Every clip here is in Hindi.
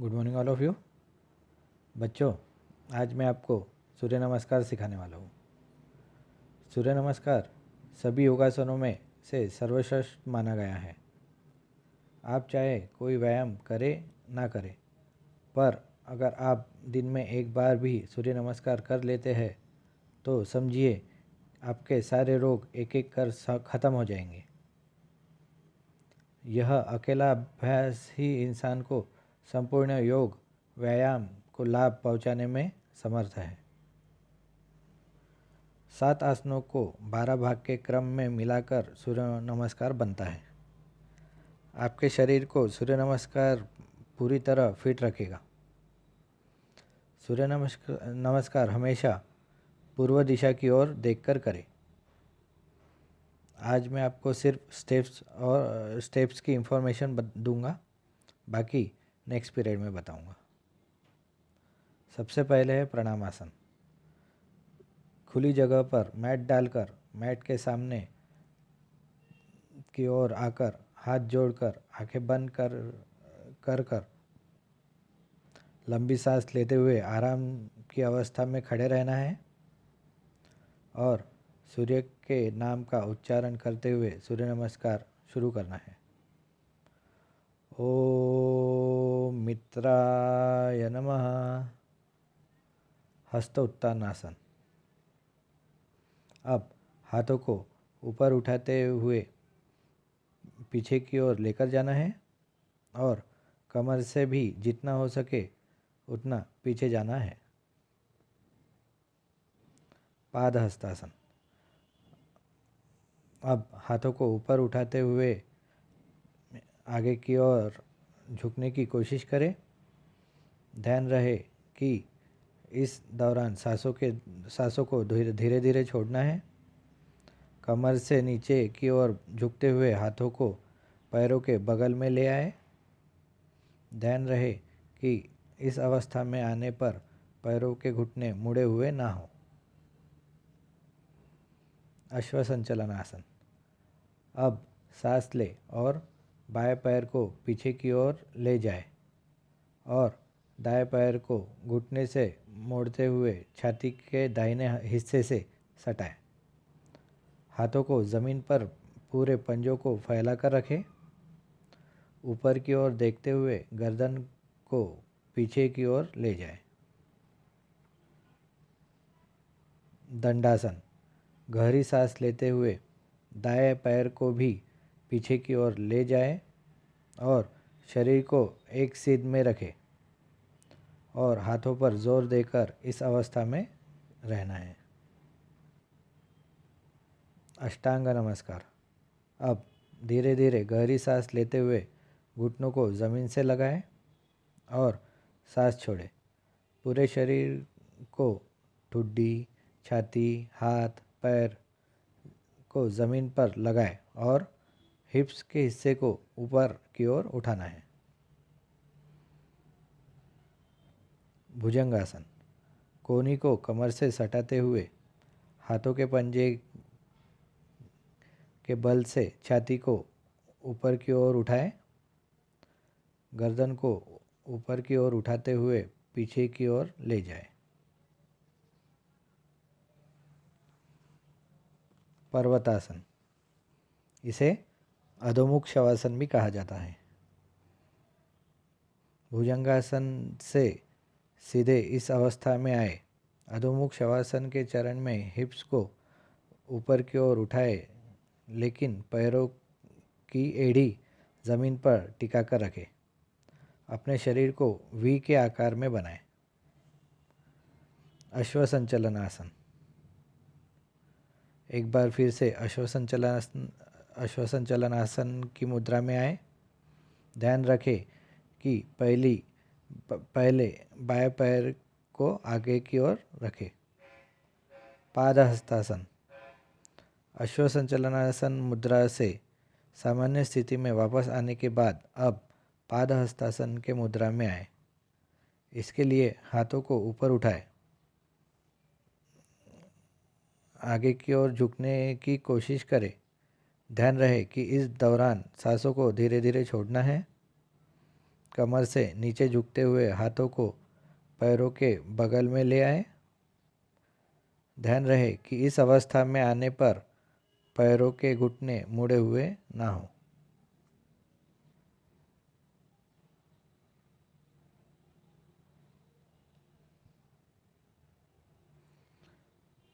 Good morning all of you. बच्चों, आज मैं आपको सूर्य नमस्कार सिखाने वाला हूँ। सूर्य नमस्कार सभी योगासनों में से सर्वश्रेष्ठ माना गया है। आप चाहे कोई व्यायाम करें ना करें, पर अगर आप दिन में एक बार भी सूर्य नमस्कार कर लेते हैं तो समझिए आपके सारे रोग एक एक कर ख़त्म हो जाएंगे। यह अकेला अभ्यास ही इंसान को संपूर्ण योग व्यायाम को लाभ पहुंचाने में समर्थ है। 7 आसनों को 12 भाग के क्रम में मिलाकर सूर्य नमस्कार बनता है। आपके शरीर को सूर्य नमस्कार पूरी तरह फिट रखेगा। सूर्य नमस्कार हमेशा पूर्व दिशा की ओर देखकर करें। आज मैं आपको सिर्फ स्टेप्स की इंफॉर्मेशन दूंगा, बाकी नेक्स्ट पीरियड में बताऊंगा। सबसे पहले है प्रणामासन। खुली जगह पर मैट डालकर मैट के सामने की ओर आकर हाथ जोड़कर आंखें बंद कर लंबी सांस लेते हुए आराम की अवस्था में खड़े रहना है और सूर्य के नाम का उच्चारण करते हुए सूर्य नमस्कार शुरू करना है। ओम मित्राय नमः। हस्त उत्तानासन। अब हाथों को ऊपर उठाते हुए पीछे की ओर लेकर जाना है और कमर से भी जितना हो सके उतना पीछे जाना है। पाद हस्तासन। अब हाथों को ऊपर उठाते हुए आगे की ओर झुकने की कोशिश करें। ध्यान रहे कि इस दौरान सांसों को धीरे धीरे छोड़ना है। कमर से नीचे की ओर झुकते हुए हाथों को पैरों के बगल में ले आए। ध्यान रहे कि इस अवस्था में आने पर पैरों के घुटने मुड़े हुए ना हो। अश्वसंचलन आसन। अब सांस ले और बाएं पैर को पीछे की ओर ले जाए और दाएं पैर को घुटने से मोड़ते हुए छाती के दाहिने हिस्से से सटाएं। हाथों को ज़मीन पर पूरे पंजों को फैलाकर रखें। ऊपर की ओर देखते हुए गर्दन को पीछे की ओर ले जाएं। दंडासन। गहरी सांस लेते हुए दाएं पैर को भी पीछे की ओर ले जाएं और शरीर को एक सीध में रखें और हाथों पर जोर देकर इस अवस्था में रहना है। अष्टांग नमस्कार। अब धीरे धीरे गहरी सांस लेते हुए घुटनों को ज़मीन से लगाएं और सांस छोड़ें। पूरे शरीर को ठुड्डी, छाती, हाथ, पैर को ज़मीन पर लगाएं और हिप्स के हिस्से को ऊपर की ओर उठाना है। भुजंगासन। कोहनी को कमर से सटाते हुए हाथों के पंजे के बल से छाती को ऊपर की ओर उठाएं। गर्दन को ऊपर की ओर उठाते हुए पीछे की ओर ले जाएं। पर्वतासन। इसे अधोमुख शवासन भी कहा जाता है। भुजंगासन से सीधे इस अवस्था में आए। अधोमुख शवासन के चरण में हिप्स को ऊपर की ओर उठाए, लेकिन पैरों की एड़ी ज़मीन पर टिका कर रखें। अपने शरीर को वी के आकार में बनाएं। अश्वसंचलन आसन। एक बार फिर से अश्वसंचलन आसन की मुद्रा में आए। ध्यान रखें कि पहले बाएं पैर को आगे की ओर रखें। पाद हस्तासन। अश्वसंचलनासन मुद्रा से सामान्य स्थिति में वापस आने के बाद अब पाद हस्तासन के मुद्रा में आए। इसके लिए हाथों को ऊपर उठाएं, आगे की ओर झुकने की कोशिश करें। ध्यान रहे कि इस दौरान सांसों को धीरे धीरे छोड़ना है। कमर से नीचे झुकते हुए हाथों को पैरों के बगल में ले आए। ध्यान रहे कि इस अवस्था में आने पर पैरों के घुटने मुड़े हुए ना हो।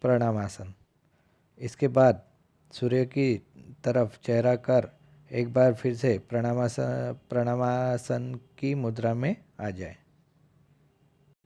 प्रणामासन। इसके बाद सूर्य की तरफ चेहरा कर एक बार फिर से प्रणामासन की मुद्रा में आ जाए।